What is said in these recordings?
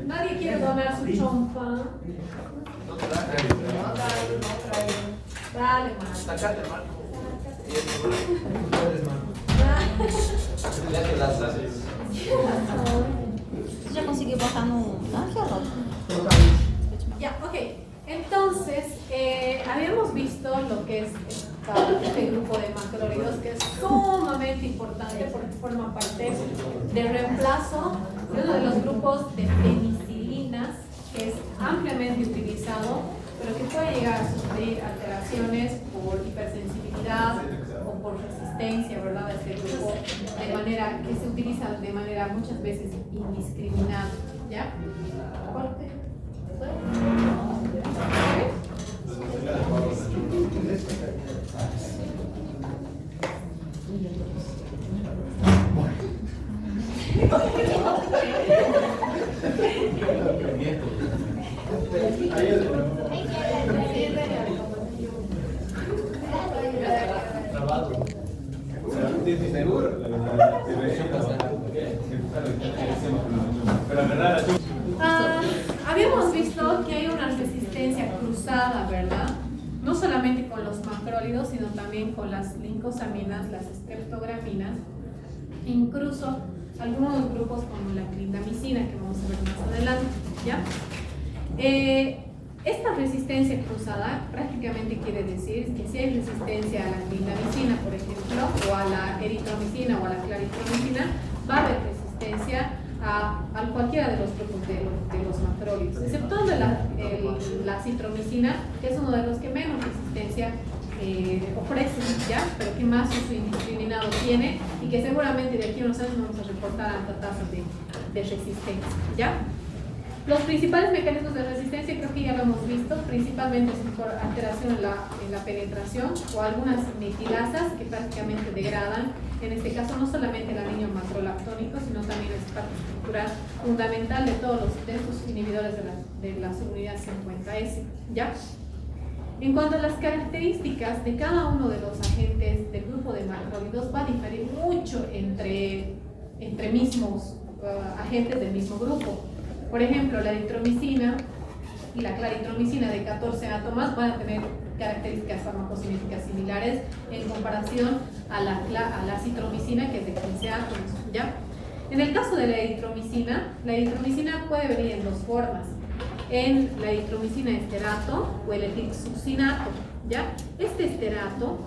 Nadie quiere donar su chompa. Dale, man. Sacate, Marco. Você já conseguiu botar no. Ah, que horror. Ya, ok. Entonces, habíamos visto lo que es este grupo de macrólidos, que es sumamente importante porque forma parte del reemplazo de uno de los grupos de penicilinas, que es ampliamente utilizado, pero que puede llegar a sufrir alteraciones por hipersensibilidad o por resistencia, ¿verdad? A este grupo, de manera que se utiliza de manera muchas veces indiscriminada, ¿ya? Corte. Habíamos visto que hay una resistencia cruzada, ¿verdad? No solamente con los macrólidos, sino también con las lincosaminas, las streptograminas, incluso algunos grupos como la clindamicina, que vamos a ver más adelante, ¿ya? Esta resistencia cruzada prácticamente quiere decir que si hay resistencia a la clindamicina, por ejemplo, o a la eritromicina o a la claritromicina, va a haber resistencia a cualquiera de los grupos de los macrólidos, exceptuando la citromicina, que es uno de los que menos resistencia ofrece, ¿ya? Pero que más uso indiscriminado tiene y que seguramente de aquí a unos años vamos a reportar alta tasa de resistencia, ¿ya? Los principales mecanismos de resistencia creo que ya lo hemos visto, principalmente es por alteración en la penetración o algunas metilasas que prácticamente degradan, en este caso no solamente el anillo macrolactónico, sino también es parte estructural fundamental de todos estos inhibidores de la subunidad 50S, ¿ya? En cuanto a las características de cada uno de los agentes del grupo de macrólidos, va a diferir mucho entre mismos agentes del mismo grupo. Por ejemplo, la eritromicina y la claritromicina de 14 átomos van a tener características farmacocinéticas similares en comparación a la citromicina, que es de 15 átomos, ¿ya? En el caso de la eritromicina puede venir en dos formas. En la eritromicina esterato o el etilsuccinato, ¿ya? Este esterato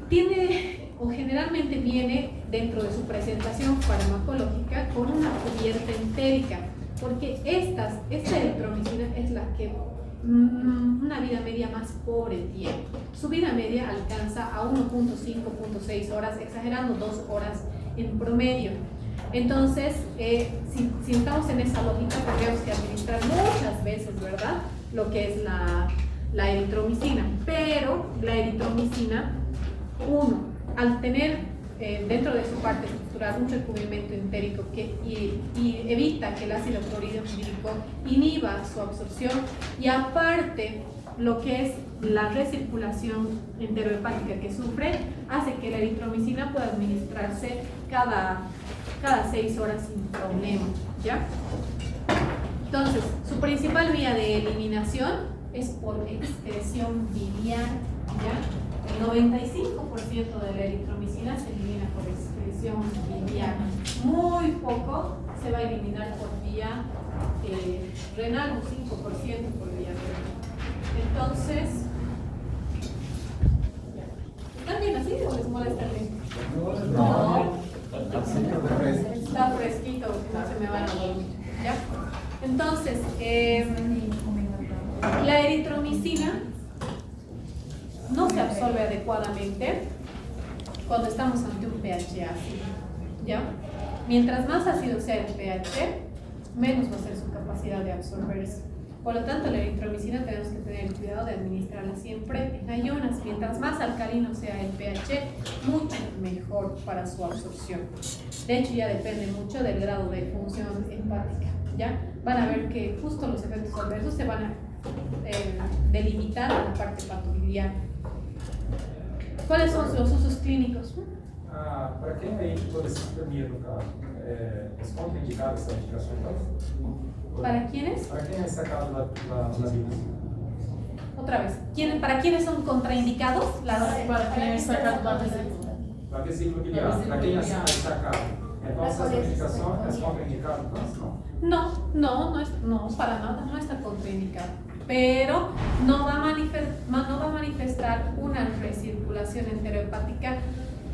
tiene o generalmente viene dentro de su presentación farmacológica con una cubierta entérica, porque esta eritromicina es la que una vida media más pobre tiene. Su vida media alcanza a 1.5-1.6 horas, exagerando 2 horas en promedio. Entonces, si estamos en esa lógica, tendríamos que administrar muchas veces, ¿verdad?, lo que es la eritromicina. Pero la eritromicina, al tener dentro de su parte estructural un recubrimiento entérico y evita que el ácido clorhídrico inhiba su absorción, y aparte lo que es la recirculación enterohepática que sufre, hace que la eritromicina pueda administrarse cada 6 horas sin problema, ¿ya? Entonces, su principal vía de eliminación es por excreción biliar, ¿ya? El 95% de la eritromicina se elimina por excreción biliar. Muy poco se va a eliminar por vía renal, un 5% por vía renal. Entonces, ¿están bien así o les molesta bien? No. Está fresquito, no se me van a dormir, ¿ya? Entonces, la eritromicina no se absorbe adecuadamente cuando estamos ante un pH ácido, ¿ya? Mientras más ácido sea el pH, menos va a ser su capacidad de absorberse. Por lo tanto, la eritromicina tenemos que tener el cuidado de administrarla siempre en ayunas. Mientras más alcalino sea el pH, mucho mejor para su absorción. De hecho, ya depende mucho del grado de función hepática, ¿ya? Van a ver que justo los efectos adversos se van a delimitar en la parte patobiliar. ¿Cuáles son los usos clínicos? para quem aí policitramia no caso, é contraindicada essa medicação então? ¿Para quiénes? Para quem é sacado na vida? Otra vez. ¿Para quiénes son contraindicados? Para quem é sacado da vesícula. Na vesícula biliar, para quem é sacado. Então essa medicação é contraindicada então? No, para nada, no está contraindicado. Pero no va a manifestar una recirculación enterohepática,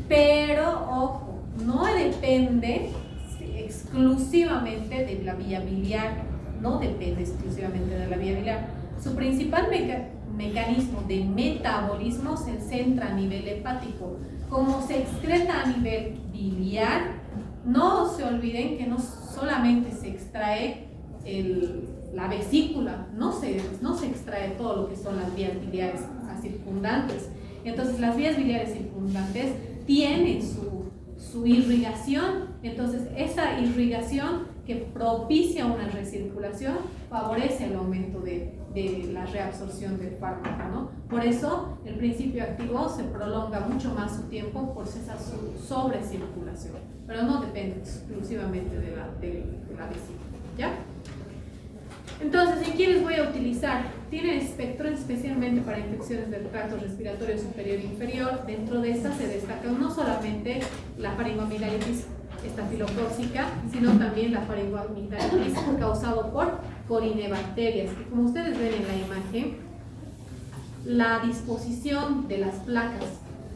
pero ojo, no depende exclusivamente de la vía biliar, no depende exclusivamente de la vía biliar. Su principal mecanismo de metabolismo se centra a nivel hepático. Como se excreta a nivel biliar, no se olviden que no solamente se extrae la vesícula, no se extrae todo lo que son las vías biliares circundantes. Entonces las vías biliares circundantes tienen su irrigación, entonces esa irrigación que propicia una recirculación favorece el aumento de la reabsorción del fármaco, ¿no? Por eso el principio activo se prolonga mucho más su tiempo por esa sobrecirculación, pero no depende exclusivamente de la vesícula, ¿ya? Entonces, ¿en quiénes voy a utilizar? Tiene espectro especialmente para infecciones del tracto respiratorio superior e inferior. Dentro de estas se destaca no solamente la faringoamigdalitis estafilocócica, sino también la faringoamigdalitis causado por corinebacterias. Y como ustedes ven en la imagen, la disposición de las placas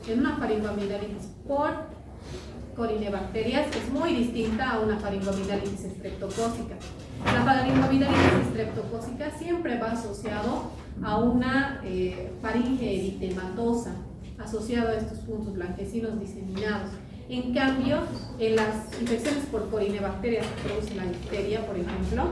en una faringoamigdalitis por corinebacterias es muy distinta a una faringoamigdalitis estreptocócica. La faringoamigdalitis estreptocócica siempre va asociado a una faringe eritematosa, asociado a estos puntos blanquecinos diseminados. En cambio, en las infecciones por corinebacterias que producen la difteria, por ejemplo,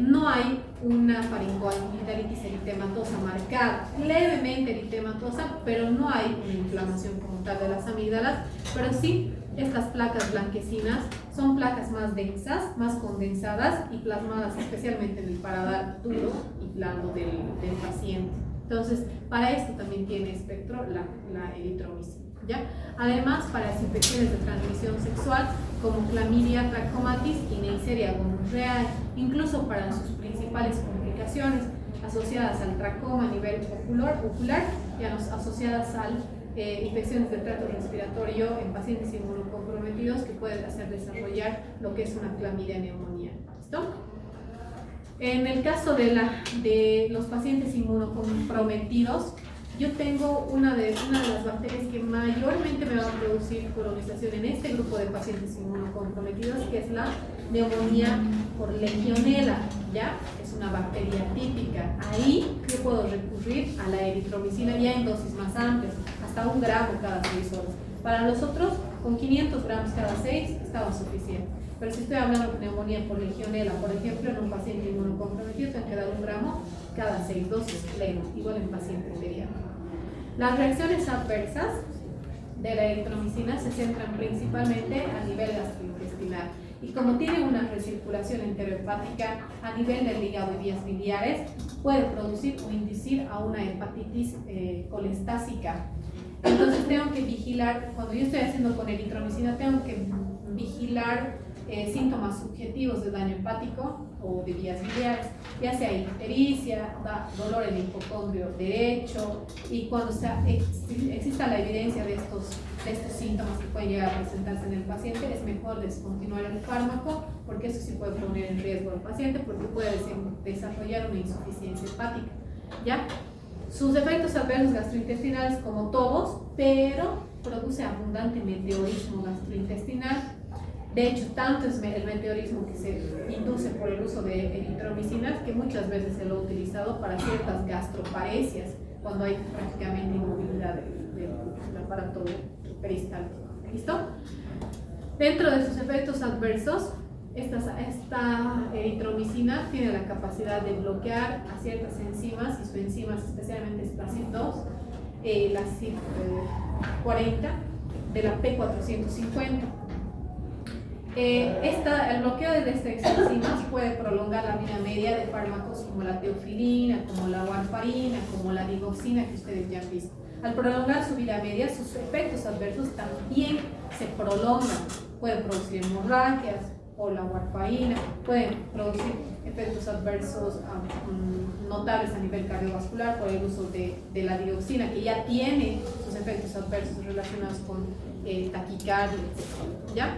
no hay una faringoamigdalitis eritematosa marcada, levemente eritematosa, pero no hay una inflamación como tal de las amígdalas, pero sí estas placas blanquecinas son placas más densas, más condensadas y plasmadas especialmente en el paladar duro y blando del paciente. Entonces, para esto también tiene espectro la eritromicina, ¿ya? Además, para las infecciones de transmisión sexual como clamidia trachomatis y neisseria gonorrhoeae, incluso para sus principales complicaciones asociadas al tracoma a nivel ocular y asociadas a infecciones del tracto respiratorio en pacientes inmunocomprometidos que pueden hacer desarrollar lo que es una clamidia neumonía. ¿Listo? En el caso de los pacientes inmunocomprometidos, yo tengo una de las bacterias que mayormente me va a producir colonización en este grupo de pacientes inmunocomprometidos, que es la neumonía por legionela, ¿ya? Es una bacteria típica. Ahí yo puedo recurrir a la eritromicina ya en dosis más amplias, hasta 1 gramo cada 6 horas. Para los otros, con 500 gramos cada 6 estaba suficiente. Pero si estoy hablando de neumonía por legionela, por ejemplo, en un paciente inmunocomprometido, tengo que dar 1 gramo cada 6 dosis pleno, igual en paciente pediátrico. Las reacciones adversas de la eritromicina se centran principalmente a nivel gastrointestinal. Y como tiene una recirculación enterohepática a nivel del hígado y vías biliares, puede producir o inducir a una hepatitis colestásica. Entonces tengo que vigilar, cuando yo estoy haciendo con eritromicina, tengo que vigilar síntomas subjetivos de daño hepático o de vías biliares, ya sea ictericia, dolor en el hipocondrio derecho, y cuando exista la evidencia de estos síntomas que pueden llegar a presentarse en el paciente, es mejor descontinuar el fármaco, porque eso sí puede poner en riesgo al paciente, porque puede desarrollar una insuficiencia hepática, ¿ya? Sus efectos adversos gastrointestinales, como todos, pero produce abundante meteorismo gastrointestinal. De hecho, tanto es el meteorismo que se induce por el uso de eritromicina que muchas veces se lo ha utilizado para ciertas gastroparesias, cuando hay prácticamente inmovilidad del aparato peristáltico. ¿Listo? Dentro de sus efectos adversos, esta eritromicina tiene la capacidad de bloquear a ciertas enzimas, y sus enzimas especialmente es la CYP2, la CYP40 de la P450. El bloqueo de estas enzimas puede prolongar la vida media de fármacos como la teofilina, como la warfarina, como la digoxina, que ustedes ya han visto. Al prolongar su vida media, sus efectos adversos también se prolongan. Pueden producir hemorragias o la warfarina, pueden producir efectos adversos notables a nivel cardiovascular por el uso de la dioxina, que ya tiene sus efectos adversos relacionados con taquicardia, etc. ¿Ya?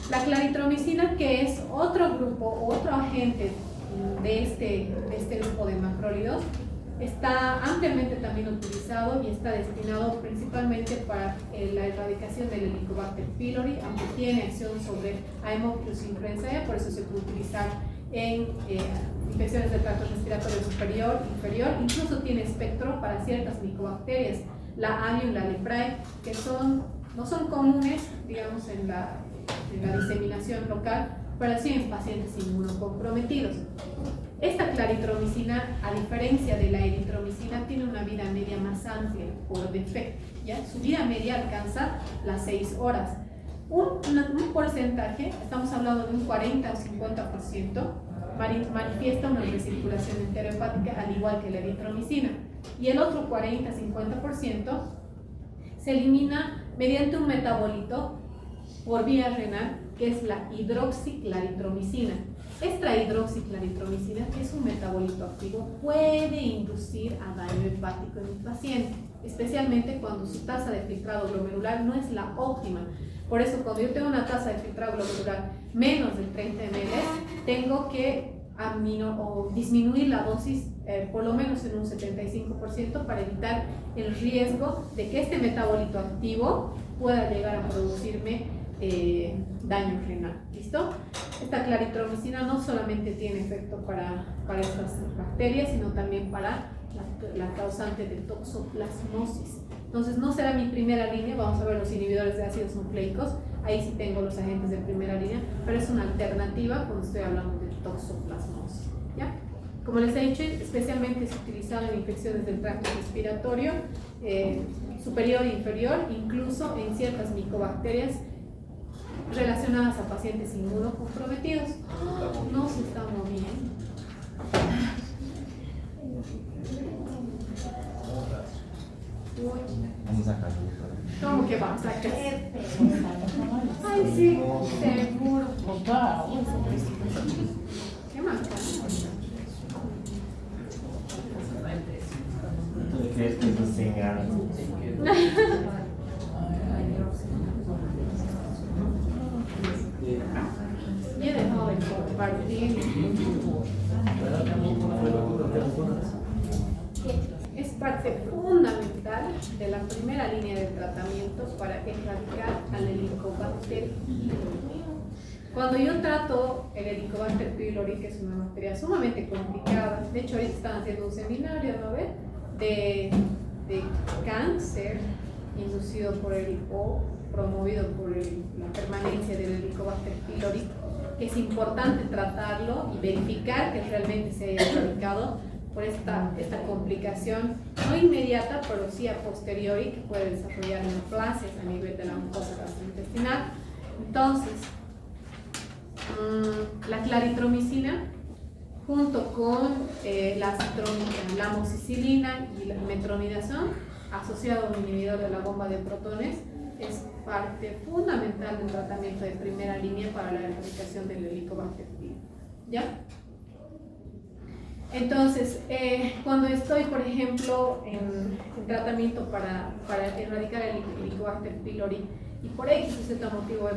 La claritromicina, que es otro grupo, otro agente de este grupo de macrólidos, está ampliamente también utilizado y está destinado principalmente para la erradicación del Helicobacter pylori, aunque tiene acción sobre Haemophilus influenzae, por eso se puede utilizar en infecciones del tracto respiratorio superior, inferior, incluso tiene espectro para ciertas micobacterias, la Avium, la Leprae, que no son comunes, digamos, en la diseminación local, pero sí en pacientes inmunocomprometidos. Esta claritromicina, a diferencia de la eritromicina, tiene una vida media más amplia por defecto, ¿ya? Su vida media alcanza las 6 horas. Un porcentaje, estamos hablando de un 40 o 50%, manifiesta una recirculación enterohepática al igual que la eritromicina. Y el otro 40-50% se elimina mediante un metabolito por vía renal, que es la hidroxiclaritromicina. Esta hidroxiclaritromicina, que es un metabolito activo, puede inducir a daño hepático en el paciente, especialmente cuando su tasa de filtrado glomerular no es la óptima. Por eso, cuando yo tengo una tasa de filtrado glomerular menos de 30 ml, tengo que disminuir la dosis por lo menos en un 75% para evitar el riesgo de que este metabolito activo pueda llegar a producirme daño renal. ¿Listo? Esta claritromicina no solamente tiene efecto para estas bacterias, sino también para la causante de toxoplasmosis. Entonces no será mi primera línea, vamos a ver los inhibidores de ácidos nucleicos, ahí sí tengo los agentes de primera línea, pero es una alternativa cuando estoy hablando de toxoplasmosis. ¿Ya? Como les he dicho, especialmente es utilizado en infecciones del tracto respiratorio superior e inferior, incluso en ciertas micobacterias relacionadas a pacientes inmunocomprometidos. No se está moviendo. Vamos a sacar. ¿Cómo que vamos a sacar? Ay, sí, seguro. ¿Qué más? ¿Tú crees que eso sin ganas? Ya he dejado de compartir. Es parte fundamental de la primera línea de tratamiento para erradicar al Helicobacter pylori. Cuando yo trato el Helicobacter pylori, que es una bacteria sumamente complicada, de hecho ahorita están haciendo un seminario, ¿no ves? De cáncer inducido por o promovido por la permanencia del Helicobacter pylori, que es importante tratarlo y verificar que realmente se haya erradicado por esta complicación no inmediata, pero sí a posteriori, que puede desarrollar neoplasias a nivel de la mucosa gastrointestinal. Entonces, la claritromicina, junto con la amoxicilina y la metronidazol, asociado a un inhibidor de la bomba de protones, es parte fundamental del tratamiento de primera línea para la erradicación del Helicobacter pylori. ¿Ya? Entonces, cuando estoy, por ejemplo, en tratamiento para erradicar el Helicobacter pylori y por X o Z motivo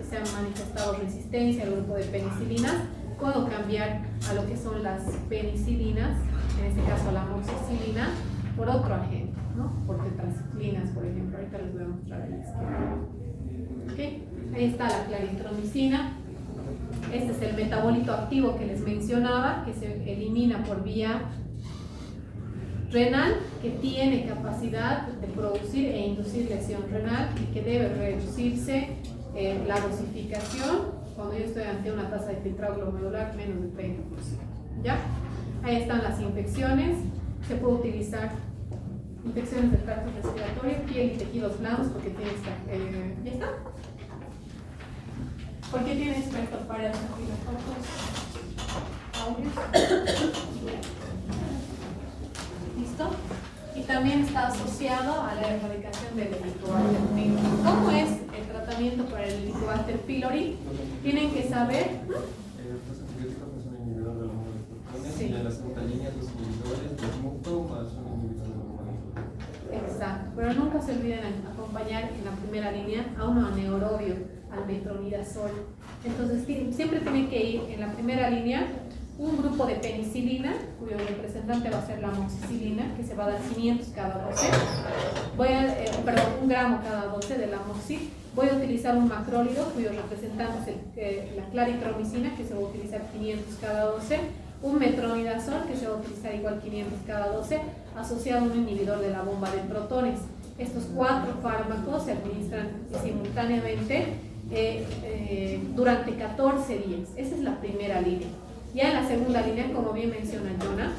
se han manifestado resistencia al grupo de penicilinas, puedo cambiar a lo que son las penicilinas, en este caso la amoxicilina, por otro agente, ¿no? Por tetraciclinas, por ejemplo. Ahorita les voy a mostrar el esquema. ¿Okay? Ahí está la claritromicina. Este es el metabolito activo que les mencionaba, que se elimina por vía renal, que tiene capacidad de producir e inducir lesión renal y que debe reducirse la dosificación cuando yo estoy ante una tasa de filtrado glomerular menos del 30%. ¿Ya? Ahí están las infecciones. Se puede utilizar infecciones del tracto respiratorio, piel y tejidos blandos, porque tiene ¿ya está? ¿Por qué tiene espectro para los audios? ¿Listo? y también está asociado a la erradicación del Helicobacter pylori. ¿Cómo es el tratamiento para el Helicobacter pylori? Tienen que saber. Los antibióticos no son inhibidores de la hormona de protones, Sí. y en la segunda línea los inhibidores del muto más son inhibidores de la hormona de protones. Exacto, pero nunca se olviden acompañar en la primera línea a un aneurobio, al metronidazol. Entonces siempre tiene que ir en la primera línea un grupo de penicilina, cuyo representante va a ser la amoxicilina, que se va a dar 500 cada 12. Un gramo cada 12 de la amoxi. Voy a utilizar un macrólido, cuyo representante es la claritromicina, que se va a utilizar 500 cada 12. Un metronidazol, que se va a utilizar igual 500 cada 12, asociado a un inhibidor de la bomba de protones. Estos 4 fármacos se administran simultáneamente durante 14 días. Esa es la primera línea. Ya en la segunda línea, como bien menciona Jonah,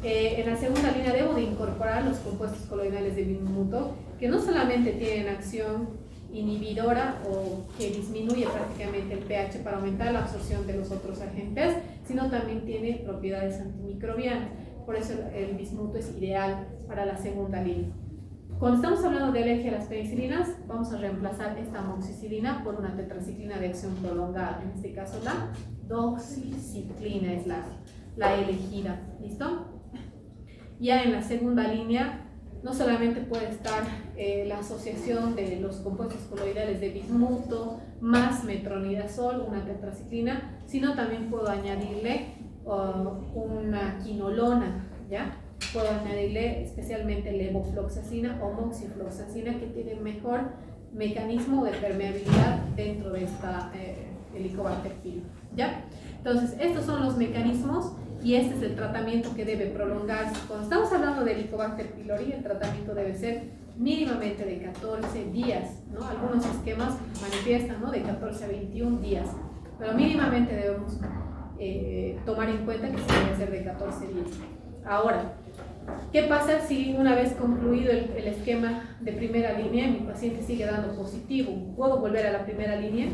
en la segunda línea debo de incorporar los compuestos coloidales de bismuto, que no solamente tienen acción inhibidora o que disminuye prácticamente el pH para aumentar la absorción de los otros agentes, sino también tiene propiedades antimicrobianas. Por eso el bismuto es ideal para la segunda línea. Cuando estamos hablando de alergia a las penicilinas, vamos a reemplazar esta amoxicilina por una tetraciclina de acción prolongada, en este caso la doxiciclina es la elegida. ¿Listo? Ya en la segunda línea no solamente puede estar la asociación de los compuestos coloidales de bismuto más metronidazol, una tetraciclina, sino también puedo añadirle una quinolona, ¿ya? Puedo añadirle especialmente levofloxacina o moxifloxacina, que tiene mejor mecanismo de permeabilidad dentro de esta Helicobacter pylori, ¿ya? Entonces, estos son los mecanismos y este es el tratamiento que debe prolongarse. Cuando estamos hablando de Helicobacter pylori, el tratamiento debe ser mínimamente de 14 días, ¿no? Algunos esquemas manifiestan, ¿no?, de 14 a 21 días, pero mínimamente debemos tomar en cuenta que se debe hacer de 14 días. Ahora, ¿qué pasa si una vez concluido el esquema de primera línea mi paciente sigue dando positivo? ¿Puedo volver a la primera línea?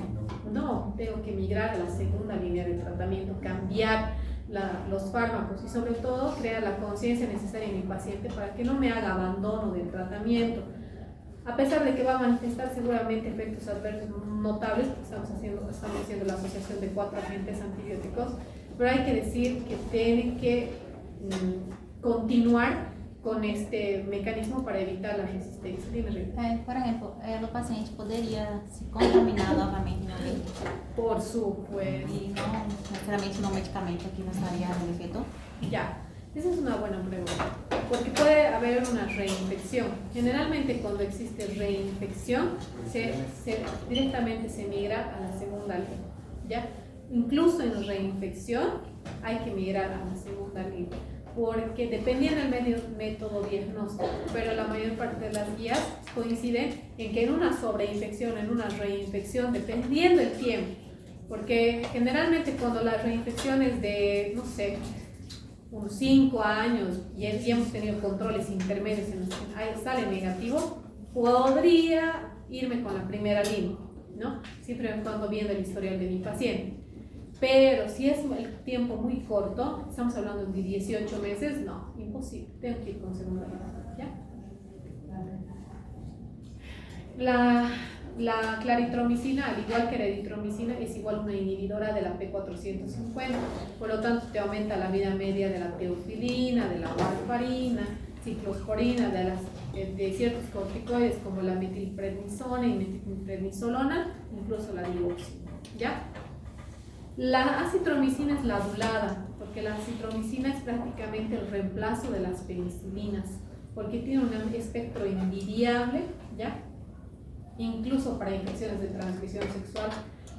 No, tengo que migrar a la segunda línea de tratamiento, cambiar los fármacos y sobre todo crear la conciencia necesaria en mi paciente para que no me haga abandono del tratamiento. A pesar de que va a manifestar seguramente efectos adversos notables, porque estamos haciendo la asociación de 4 agentes antibióticos, pero hay que decir que tiene que continuar con este mecanismo para evitar la resistencia. Dime, Rita. Por exemplo, o paciente poderia se contaminar novamente no leite Por supuesto. e não necessariamente no medicamento que não estaria dando efeito? Ya, esa es una buena pregunta, porque puede haber una reinfección. Generalmente cuando existe reinfección, directamente se migra a la segunda línea, ¿ya? Incluso en reinfección hay que migrar a la segunda línea, porque dependiendo del método diagnóstico, pero la mayor parte de las guías coinciden en que en una sobreinfección, en una reinfección, dependiendo del tiempo, porque generalmente cuando la reinfección es de, no sé, unos 5 años y hemos tenido controles intermedios en los que sale negativo, podría irme con la primera línea, ¿no? Siempre cuando viendo el historial de mi paciente. Pero si es el tiempo muy corto, estamos hablando de 18 meses, no, imposible, tengo que ir con segunda línea, ¿ya? La claritromicina, al igual que la eritromicina, es igual a una inhibidora de la P450, por lo tanto te aumenta la vida media de la teofilina, de la warfarina, ciclosporina, de ciertos corticoides como la metilprednisona y metilprednisolona, incluso la digoxina, ¿ya? La acitromicina es la adulada, porque la acitromicina es prácticamente el reemplazo de las penicilinas, porque tiene un espectro envidiable, ¿ya? Incluso para infecciones de transmisión sexual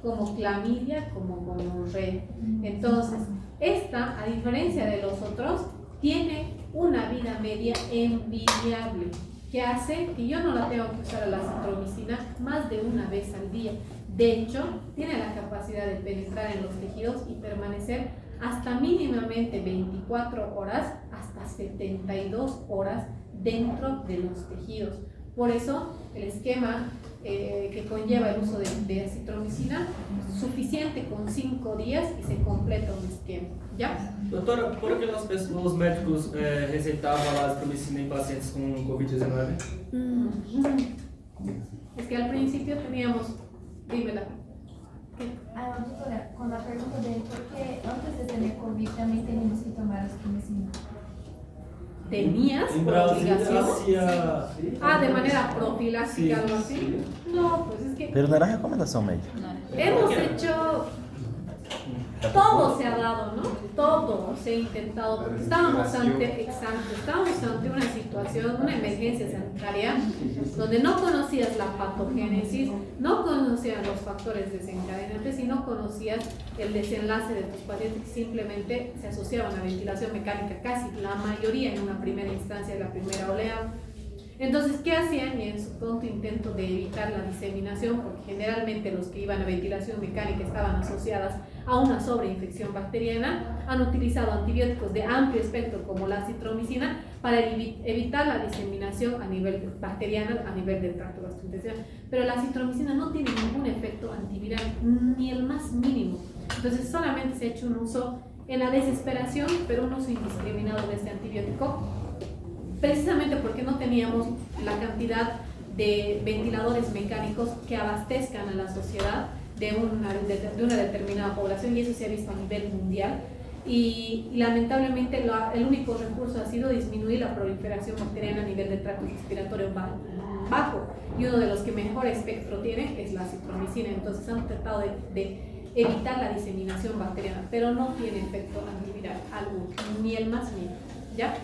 como clamidia, como gonorrea. Entonces, esta, a diferencia de los otros, tiene una vida media envidiable, que hace que yo no la tenga que usar a la acitromicina más de una vez al día. De hecho, tiene la capacidad de penetrar en los tejidos y permanecer hasta mínimamente 24 horas, hasta 72 horas dentro de los tejidos. Por eso el esquema que conlleva el uso de acitromicina, suficiente con 5 días y se completa un esquema. ¿Ya? Doutora, por que los médicos receitavam a azitromicina em pacientes com Covid-19? Es que al principio teníamos, dímela. Ah, doutora, com a pergunta dele, porque antes de ter Covid também teníamos que tomar azitromicina? ¿Tenías Em por Brasil, obligación? hacía... Ah, de manera profiláctica, Sí, algo así. sí. No, pues es que Pero no era recomendação médica. hemos hecho, todo se ha dado, ¿no? Todo se ha intentado, porque estábamos ante una situación, una emergencia sanitaria, donde no conocías la patogénesis, no conocías los factores desencadenantes y no conocías el desenlace de tus pacientes que simplemente se asociaban a ventilación mecánica, casi la mayoría en una primera instancia de la primera oleada. Entonces, ¿qué hacían? Y en su pronto intento de evitar la diseminación, porque generalmente los que iban a ventilación mecánica estaban asociadas a una sobreinfección bacteriana, han utilizado antibióticos de amplio espectro como la azitromicina para evitar la diseminación a nivel bacteriano, a nivel del tracto gastrointestinal. Pero la azitromicina no tiene ningún efecto antiviral, ni el más mínimo. Entonces, solamente se ha hecho un uso en la desesperación, pero un uso indiscriminado de este antibiótico, precisamente porque no teníamos la cantidad de ventiladores mecánicos que abastezcan a la sociedad de una determinada población, y eso se ha visto a nivel mundial. Y lamentablemente el único recurso ha sido disminuir la proliferación bacteriana a nivel del tracto respiratorio bajo, y uno de los que mejor espectro tiene es la azitromicina. Entonces han tratado de evitar la diseminación bacteriana, pero no tiene efecto antiviral alguno, ni el más mínimo. ¿Ya?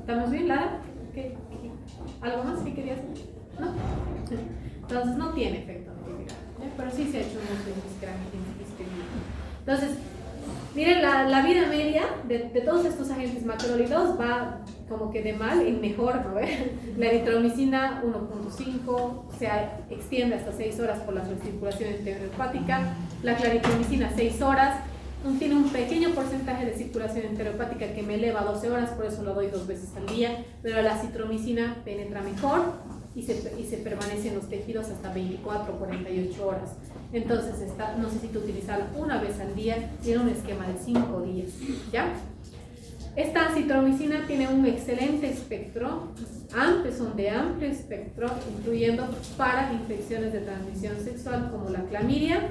¿Estamos bien, Lara? ¿Algo más que querías decir? ¿No? Entonces no tiene efecto antiviral, ¿ya? Pero sí se ha hecho un uso indiscriminado. Entonces, miren, la vida media de todos estos agentes macrólidos va como que de mal en mejor, ¿no? La eritromicina 1.5 se extiende hasta 6 horas por la circulación enterohepática, la claritromicina 6 horas, tiene un pequeño porcentaje de circulación enterohepática que me eleva a 12 horas, por eso lo doy 2 veces al día, pero la azitromicina penetra mejor y se permanece en los tejidos hasta 24 o 48 horas. Entonces no necesito utilizarla una vez al día y en un esquema de 5 días. ¿Ya? Esta azitromicina tiene un excelente espectro, son de amplio espectro, incluyendo para infecciones de transmisión sexual como la clamidia,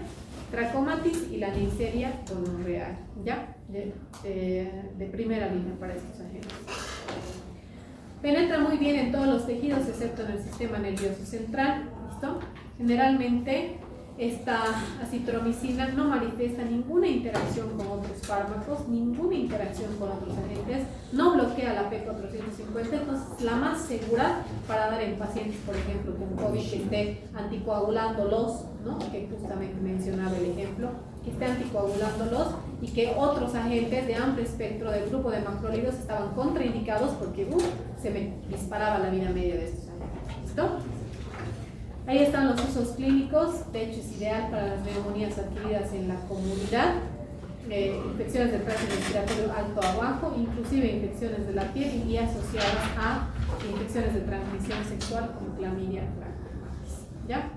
trachomatis y la Neisseria gonorrhoeae, ¿ya? De primera línea para estos agentes. Penetra muy bien en todos los tejidos excepto en el sistema nervioso central. ¿Listo? Generalmente esta azitromicina no manifiesta ninguna interacción con otros fármacos, ninguna interacción con otros agentes, no bloquea la P450, entonces la más segura para dar en pacientes, por ejemplo, con COVID que esté anticoagulándolos, ¿no? Que justamente mencionaba el ejemplo, que esté anticoagulándolos y que otros agentes de amplio espectro del grupo de macrólidos estaban contraindicados porque se me disparaba la vida media de estos agentes. ¿Listo? Ahí están los usos clínicos. De hecho es ideal para las neumonías adquiridas en la comunidad, infecciones del tracto respiratorio alto a bajo, inclusive infecciones de la piel y asociadas a infecciones de transmisión sexual como clamidia, ¿ya?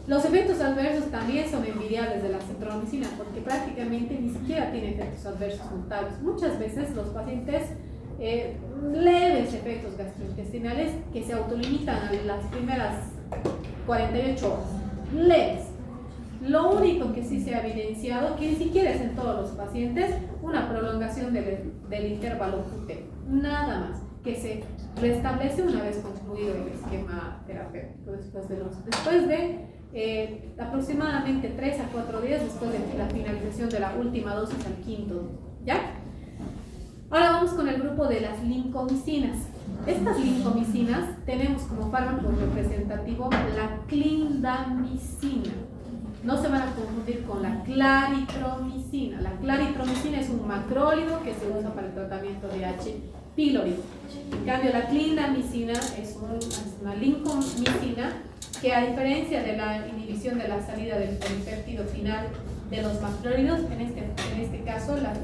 Los efectos adversos también son envidiables de la azitromicina porque prácticamente ni siquiera tiene efectos adversos notables. Muchas veces los pacientes leves efectos gastrointestinales que se autolimitan a las primeras 48 horas, leves. Lo único que sí se ha evidenciado, que ni siquiera es en todos los pacientes, una prolongación del intervalo QT, nada más, que se restablece una vez concluido el esquema terapéutico, después de aproximadamente 3 a 4 días después de la finalización de la última dosis al quinto día, ¿ya? Ahora vamos con el grupo de las lincomicinas. Estas lincomicinas tenemos como fármaco representativo la clindamicina. No se van a confundir con la claritromicina. La claritromicina es un macrólido que se usa para el tratamiento de H. pylori. En cambio, la clindamicina es una lincomicina que, a diferencia de la inhibición de la salida del polipéptido final de los macrólidos, en este caso las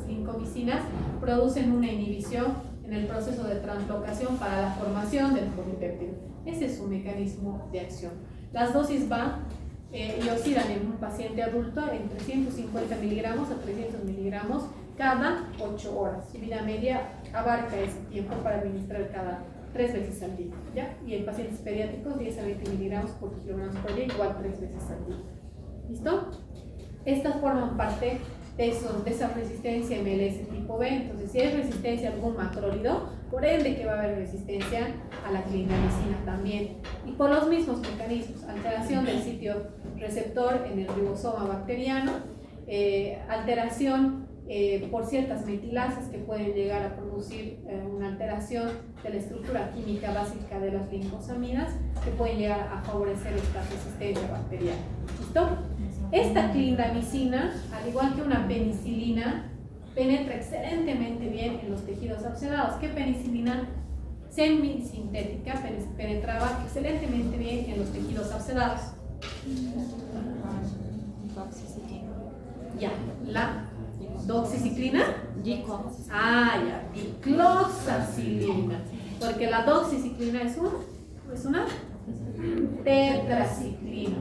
lincomicinas producen una inhibición en el proceso de translocación para la formación del polipéptido. Ese es su mecanismo de acción. Las dosis van y oscilan en un paciente adulto entre 150 miligramos a 300 miligramos cada 8 horas. Su vida media abarca ese tiempo para administrar cada 3 veces al día, ¿ya? Y en pacientes pediátricos 10 a 20 miligramos por kilogramos por día, igual 3 veces al día. ¿Listo? Estas forman parte de esa resistencia MLS tipo B. Entonces, si hay resistencia a algún macrólido, por ende que va a haber resistencia a la clindamicina también. Y por los mismos mecanismos, alteración del sitio receptor en el ribosoma bacteriano, alteración por ciertas metilasas que pueden llegar a producir una alteración de la estructura química básica de las linfosaminas que pueden llegar a favorecer esta resistencia bacteriana. ¿Listo? Esta clindamicina, al igual que una penicilina, penetra excelentemente bien en los tejidos abscedados. ¿Qué penicilina? Semisintética, penetraba excelentemente bien en los tejidos abscedados. Ya, la doxiciclina. Ah, ya, dicloxacilina. Porque la doxiciclina es una tetraciclina.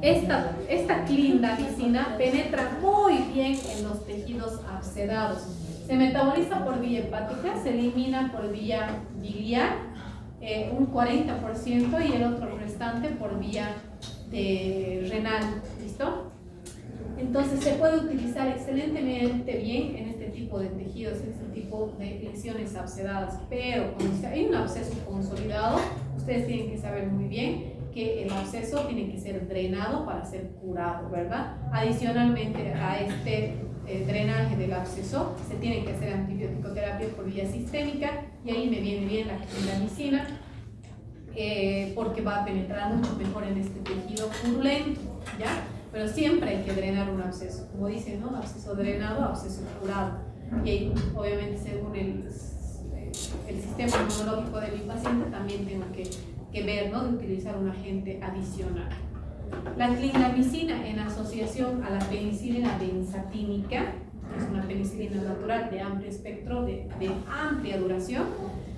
Esta clindamicina penetra muy bien en los tejidos abscedados. Se metaboliza por vía hepática, se elimina por vía biliar, un 40%, y el otro restante por vía renal. ¿Listo? Entonces se puede utilizar excelentemente bien en este tipo de tejidos, en este tipo de lesiones abscedadas. Pero cuando hay un absceso consolidado, ustedes tienen que saber muy bien que el absceso tiene que ser drenado para ser curado, ¿verdad? Adicionalmente a este drenaje del absceso, se tiene que hacer antibiótico-terapia por vía sistémica, y ahí me viene bien la clindamicina, porque va penetrando mucho mejor en este tejido purulento, ¿ya? Pero siempre hay que drenar un absceso, como dicen, ¿no? Absceso drenado, absceso curado. Y ahí, obviamente, según el sistema inmunológico de mi paciente, también tengo que ver, ¿no? De utilizar un agente adicional. La clindamicina, en asociación a la penicilina benzatínica, que es una penicilina natural de amplio espectro, de amplia duración,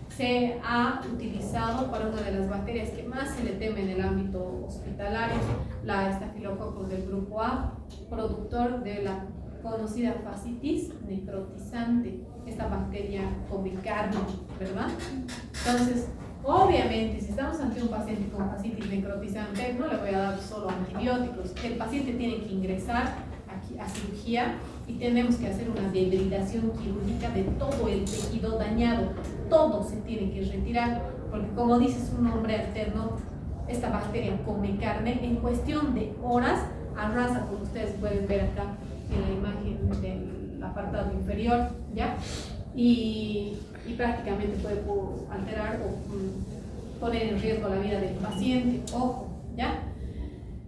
se ha utilizado para una de las bacterias que más se le teme en el ámbito hospitalario, la Staphylococcus del grupo A, productor de la conocida fascitis necrotizante. Esta bacteria come carne, ¿verdad? Entonces, obviamente, si estamos ante un paciente con fascitis necrotizante, no le voy a dar solo antibióticos. El paciente tiene que ingresar aquí a cirugía y tenemos que hacer una debridación quirúrgica de todo el tejido dañado. Todo se tiene que retirar, porque como dice su nombre alterno, esta bacteria come carne. En cuestión de horas arrasa, como ustedes pueden ver acá en la imagen del apartado inferior, ¿ya? Y prácticamente puede alterar o poner en riesgo la vida del paciente. Ojo, ¿ya?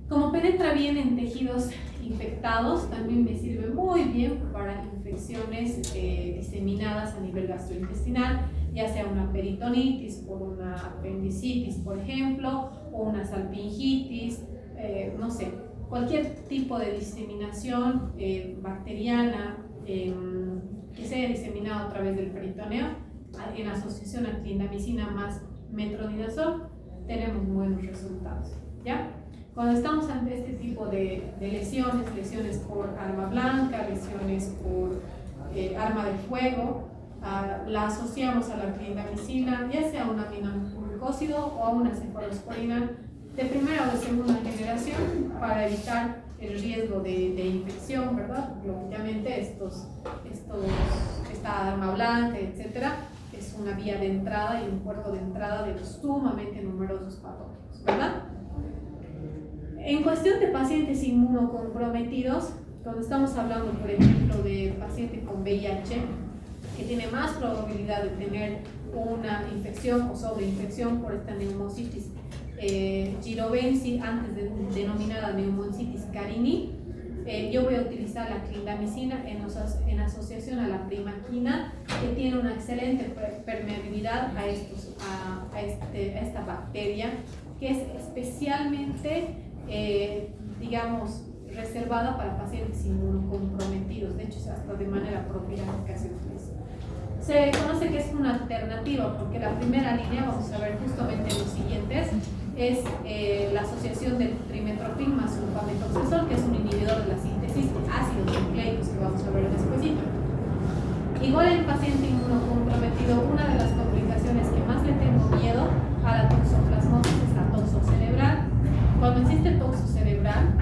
Como penetra bien en tejidos infectados, también me sirve muy bien para infecciones diseminadas a nivel gastrointestinal, ya sea una peritonitis por una apendicitis, por ejemplo, o una salpingitis, no sé, cualquier tipo de diseminación bacteriana que se haya diseminado a través del peritoneo, en asociación a clindamicina más metronidazol, tenemos buenos resultados, ¿ya? Cuando estamos ante este tipo de lesiones por arma blanca, lesiones por arma de fuego, la asociamos a la clindamicina, ya sea a un aminoglucósido o a una cefalosporina de primera o de segunda generación, para evitar el riesgo de infección, ¿verdad? Lógicamente esta arma blanca, etcétera, es una vía de entrada y un puerto de entrada de los sumamente numerosos patógenos, ¿verdad? En cuestión de pacientes inmunocomprometidos, cuando estamos hablando, por ejemplo, de paciente con VIH, que tiene más probabilidad de tener una infección o sobreinfección por esta neumocitis girovensi, antes denominada neumocitis carini, yo voy a utilizar la clindamicina en asociación a la primaquina, que tiene una excelente permeabilidad a esta bacteria, que es especialmente, digamos, reservada para pacientes inmunocomprometidos, de hecho, hasta de manera profiláctica se utiliza. Se conoce que es una alternativa porque la primera línea, vamos a ver justamente en los siguientes, es la asociación del trimestoprim más sulfamethoxazol, que es un inhibidor de la síntesis de ácidos nucleicos que vamos a ver después. Igual en paciente inmunocomprometido, una de las complicaciones que más le tengo miedo a la toxoplasmosis es la toxo cerebral. Cuando existe toxo cerebral,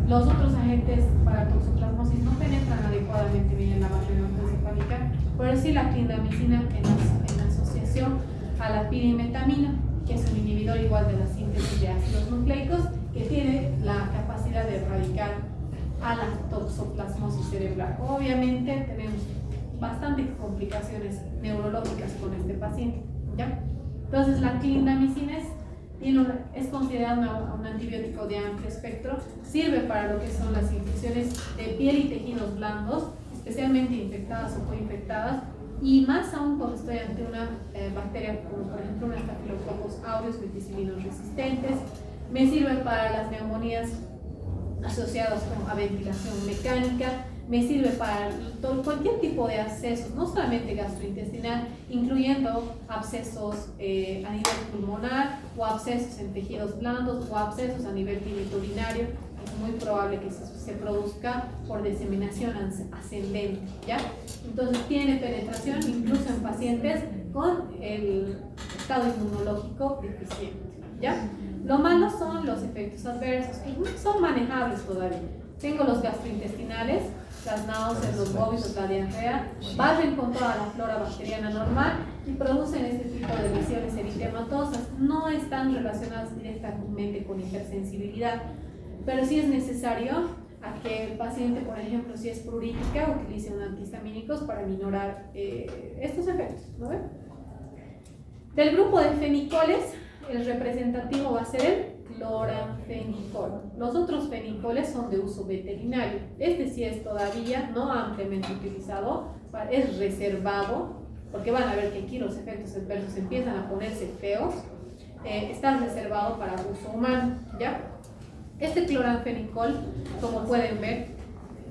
los otros agentes para toxoplasmosis no penetran adecuadamente bien en la barrera encefálica, pero sí la clindamicina en asociación a la pirimetamina, que es un inhibidor igual de la síntesis de ácidos nucleicos, que tiene la capacidad de erradicar a la toxoplasmosis cerebral. Obviamente tenemos bastantes complicaciones neurológicas con este paciente, ¿ya? Entonces la clindamicina es considerada un antibiótico de amplio espectro, sirve para lo que son las infecciones de piel y tejidos blandos, especialmente infectadas o coinfectadas, y más aún cuando estoy ante una bacteria como por ejemplo una Staphylococcus aureus meticilinos resistentes. Me sirve para las neumonías asociadas a ventilación mecánica, me sirve para cualquier tipo de abscesos, no solamente gastrointestinal, incluyendo abscesos a nivel pulmonar o abscesos en tejidos blandos o abscesos a nivel genitourinario. Es muy probable que se produzca por diseminación ascendente, ¿ya? Entonces tiene penetración incluso en pacientes con el estado inmunológico deficiente, ¿ya? Lo malo son los efectos adversos, que son manejables todavía. Tengo los gastrointestinales, las náuseas, los vómitos, la diarrea, barren con toda la flora bacteriana normal y producen este tipo de lesiones eritematosas. No están relacionadas directamente con hipersensibilidad, pero sí es necesario a que el paciente, por ejemplo, si es plurítica, utilice un antihistamínicos para minorar estos efectos, ¿no ven? Del grupo de fenicoles, el representativo va a ser el cloranfenicol. Los otros fenicoles son de uso veterinario. Este sí es todavía no ampliamente utilizado, es reservado, porque van a ver que aquí los efectos adversos empiezan a ponerse feos. Está reservado para uso humano, ¿ya? Este cloranfenicol, como pueden ver,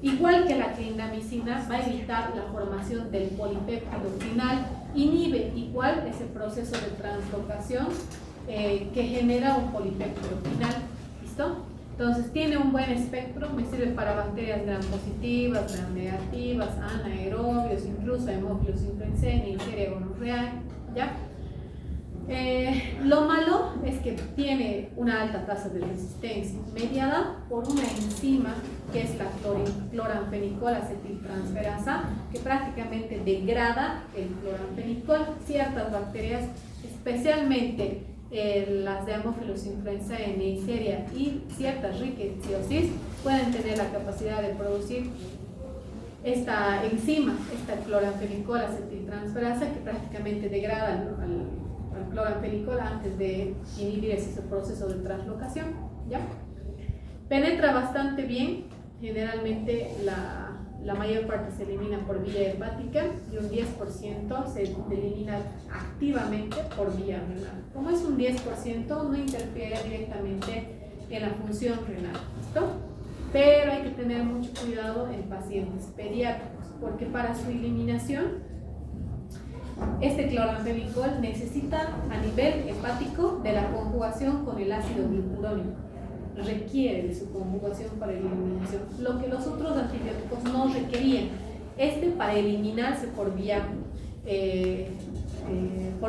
igual que la clindamicina, va a evitar la formación del polipéptido final, inhibe igual ese proceso de translocación que genera un polipéptido final. ¿Listo? Entonces tiene un buen espectro, me sirve para bacterias gram positivas, gram negativas, anaerobios, incluso Haemophilus influenzae, Neisseria gonorrhoeae, ¿ya? Lo malo es que tiene una alta tasa de resistencia mediada por una enzima que es la cloranfenicol acetiltransferasa, que prácticamente degrada el cloranfenicol. Ciertas bacterias, especialmente las de Haemophilus influenzae, Neisseria y ciertas rickettsiosis, pueden tener la capacidad de producir esta enzima, esta cloranfenicol acetiltransferasa, que prácticamente degrada al cloranfenicol antes de inhibir ese proceso de translocación, ¿ya? Penetra bastante bien, generalmente la mayor parte se elimina por vía hepática y un 10% se elimina activamente por vía renal. Como es un 10%, no interfiere directamente en la función renal, ¿listo? Pero hay que tener mucho cuidado en pacientes pediátricos, porque para su eliminación este cloranfenicol necesita a nivel hepático de la conjugación con el ácido glucurónico, requiere de su conjugación para la eliminación, lo que los otros antibióticos no requerían. Para eliminarse por vía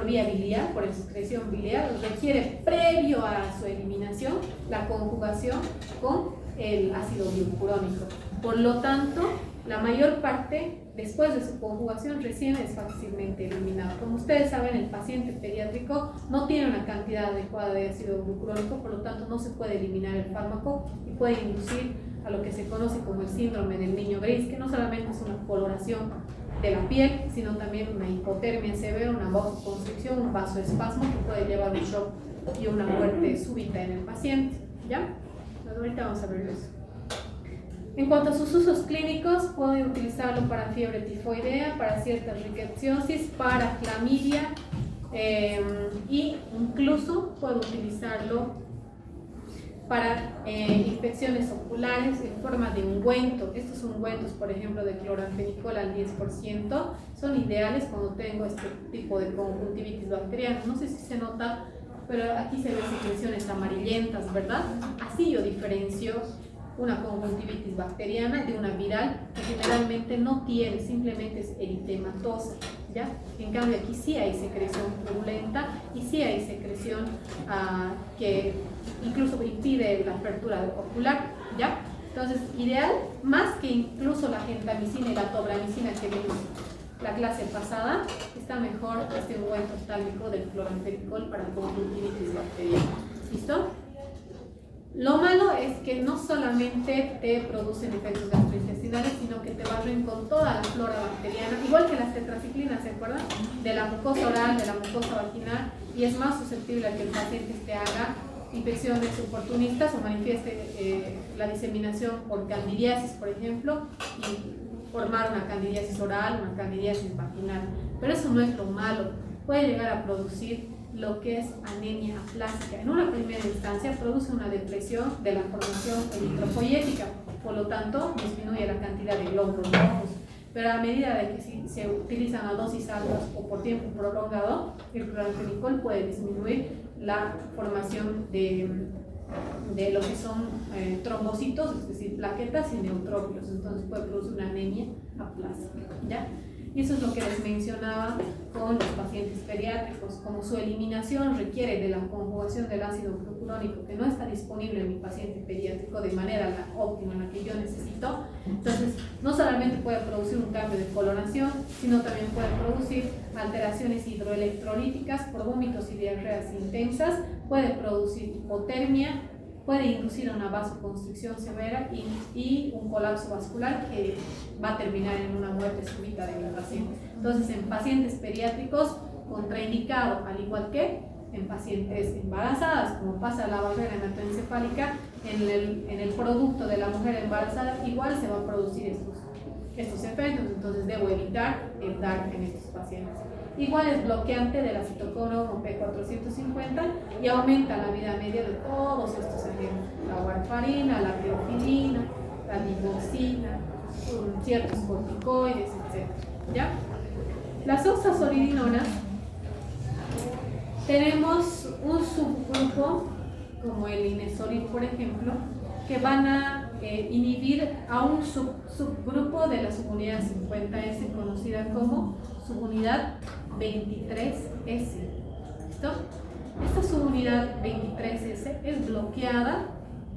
biliar, por excreción biliar, requiere previo a su eliminación la conjugación con el ácido glucurónico. Por lo tanto, la mayor parte, después de su conjugación, recién es fácilmente eliminado. Como ustedes saben, el paciente pediátrico no tiene una cantidad adecuada de ácido glucurónico, por lo tanto no se puede eliminar el fármaco y puede inducir a lo que se conoce como el síndrome del niño gris, que no solamente es una coloración de la piel, sino también una hipotermia severa, una vasoconstricción, un vasoespasmo que puede llevar a un shock y una muerte súbita en el paciente, ¿ya? Entonces, ahorita vamos a ver eso. En cuanto a sus usos clínicos, pueden utilizarlo para fiebre tifoidea, para ciertas rickettsiosis, para clamidia, e incluso puedo utilizarlo para infecciones oculares en forma de ungüento. Estos ungüentos, por ejemplo, de cloranfenicol al 10%, son ideales cuando tengo este tipo de conjuntivitis bacteriana. No sé si se nota, pero aquí se ven secreciones amarillentas, ¿verdad? Así yo diferencio una conjuntivitis bacteriana de una viral, que generalmente no tiene, simplemente es eritematosa, ¿ya? En cambio aquí sí hay secreción purulenta y sí hay secreción que incluso impide la apertura ocular, ¿ya? Entonces, ideal, más que incluso la gentamicina y la tobramicina que vimos la clase pasada, está mejor este ungüento oftálmico del cloranfenicol para conjuntivitis bacteriana. ¿Listo? Lo malo es que no solamente te producen efectos gastrointestinales, sino que te barren con toda la flora bacteriana, igual que las tetraciclinas, ¿se acuerdan? De la mucosa oral, de la mucosa vaginal, y es más susceptible a que el paciente te haga infecciones oportunistas o manifieste la diseminación por candidiasis, por ejemplo, y formar una candidiasis oral, una candidiasis vaginal. Pero eso no es lo malo, puede llegar a producir lo que es anemia aplásica. En una primera instancia produce una depresión de la formación eritropoyética, por lo tanto disminuye la cantidad de glóbulos rojos. Pero a medida de que si se utilizan a dosis altas o por tiempo prolongado, el cloranfenicol puede disminuir la formación de lo que son trombocitos, es decir, plaquetas y neutrófilos. Entonces puede producir una anemia aplásica, ¿ya? Y eso es lo que les mencionaba con los pacientes pediátricos. Como su eliminación requiere de la conjugación del ácido glucurónico, que no está disponible en mi paciente pediátrico de manera óptima en la que yo necesito, entonces no solamente puede producir un cambio de coloración, sino también puede producir alteraciones hidroelectrolíticas por vómitos y diarreas intensas, puede producir hipotermia, puede inducir a una vasoconstricción severa y un colapso vascular que va a terminar en una muerte súbita de la paciente. Entonces, en pacientes pediátricos, contraindicado, al igual que en pacientes embarazadas, como pasa la barrera hematoencefálica, en el producto de la mujer embarazada igual se va a producir estos efectos, entonces debo evitar el dar en estos pacientes. Igual es bloqueante de la citocromo P450 y aumenta la vida media de todos estos agentes, la warfarina, la teofilina, la limoxina, ciertos corticoides, etc. ¿Ya? Las oxazolidinonas, tenemos un subgrupo como el inesolid, por ejemplo, que van a inhibir a un subgrupo de la subunidad 50S conocida como subunidad 23S. ¿Listo? Esta subunidad 23S es bloqueada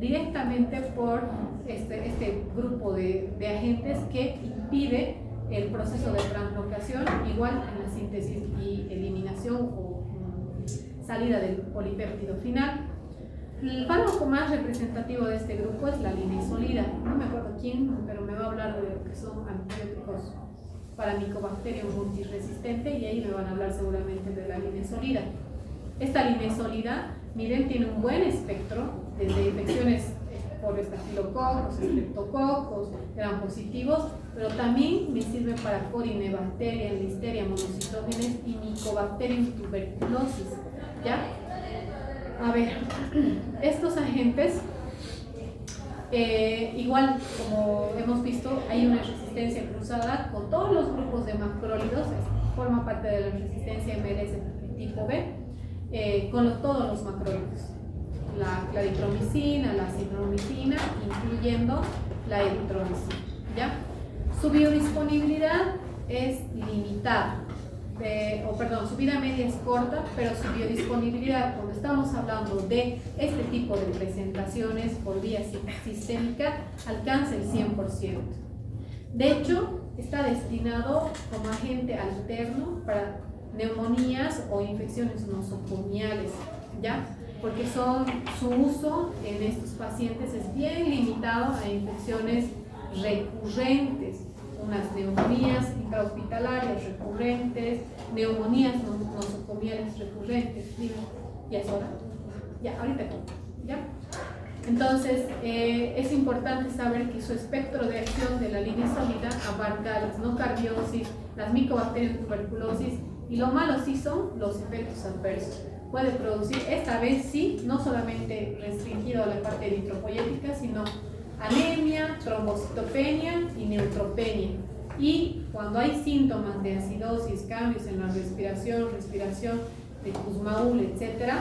directamente por este grupo de agentes que impide el proceso de translocación, igual en la síntesis y eliminación o salida del polipéptido final. El fármaco más representativo de este grupo es la linezolida. No me acuerdo quién, pero me va a hablar de lo que son antibióticos para Mycobacterium multiresistente y ahí me van a hablar seguramente de la linezolida. Esta linezolida, miren, tiene un buen espectro, desde infecciones por estafilococos, estreptococos, eran positivos, pero también me sirve para Corinebacteria, Listeria monocitógenes y Mycobacterium tuberculosis, ¿ya? A ver, estos agentes, igual como hemos visto, hay una resistencia cruzada con todos los grupos de macrólidos, forma parte de la resistencia MLS tipo B, con todos los macrólidos, la claritromicina, la cipromicina, incluyendo la eritromicina, ¿ya? Su biodisponibilidad es limitada. Su vida media es corta, pero su biodisponibilidad, cuando estamos hablando de este tipo de presentaciones por vía sistémica, alcanza el 100%. De hecho, está destinado como agente alterno para neumonías o infecciones nosocomiales, ¿ya? Porque su uso en estos pacientes es bien limitado a infecciones recurrentes, unas neumonías intrahospitalarias recurrentes, neumonías nosocomiales recurrentes. ¿Ya es hora? Ya, ahorita, ¿ya? Entonces, es importante saber que su espectro de acción de la linezolida abarca las nocardiosis, las micobacterias tuberculosis, y lo malo sí son los efectos adversos. puede producir, esta vez sí, no solamente restringido a la parte eritropoyética, sino anemia, trombocitopenia y neutropenia. Y cuando hay síntomas de acidosis, cambios en la respiración de Kussmaul, etc.,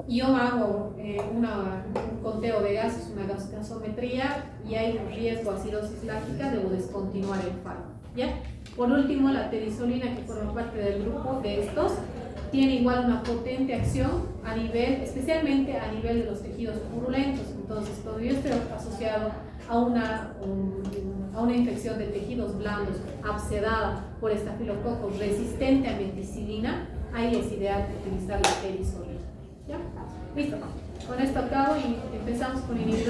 yo hago un conteo de gases, una gasometría, y hay un riesgo de acidosis láctica, debo descontinuar el fármaco, ¿ya? Por último, la terisolina, que forma parte del grupo de estos, tiene igual una potente acción a nivel, especialmente a nivel de los tejidos purulentos. Entonces, cuando yo estoy asociado a una infección de tejidos blandos abscedada por estafilococos resistente a meticilina, ahí es ideal utilizar la terisolina. ¿Ya? Listo. Con esto acabo y empezamos con inhibidor.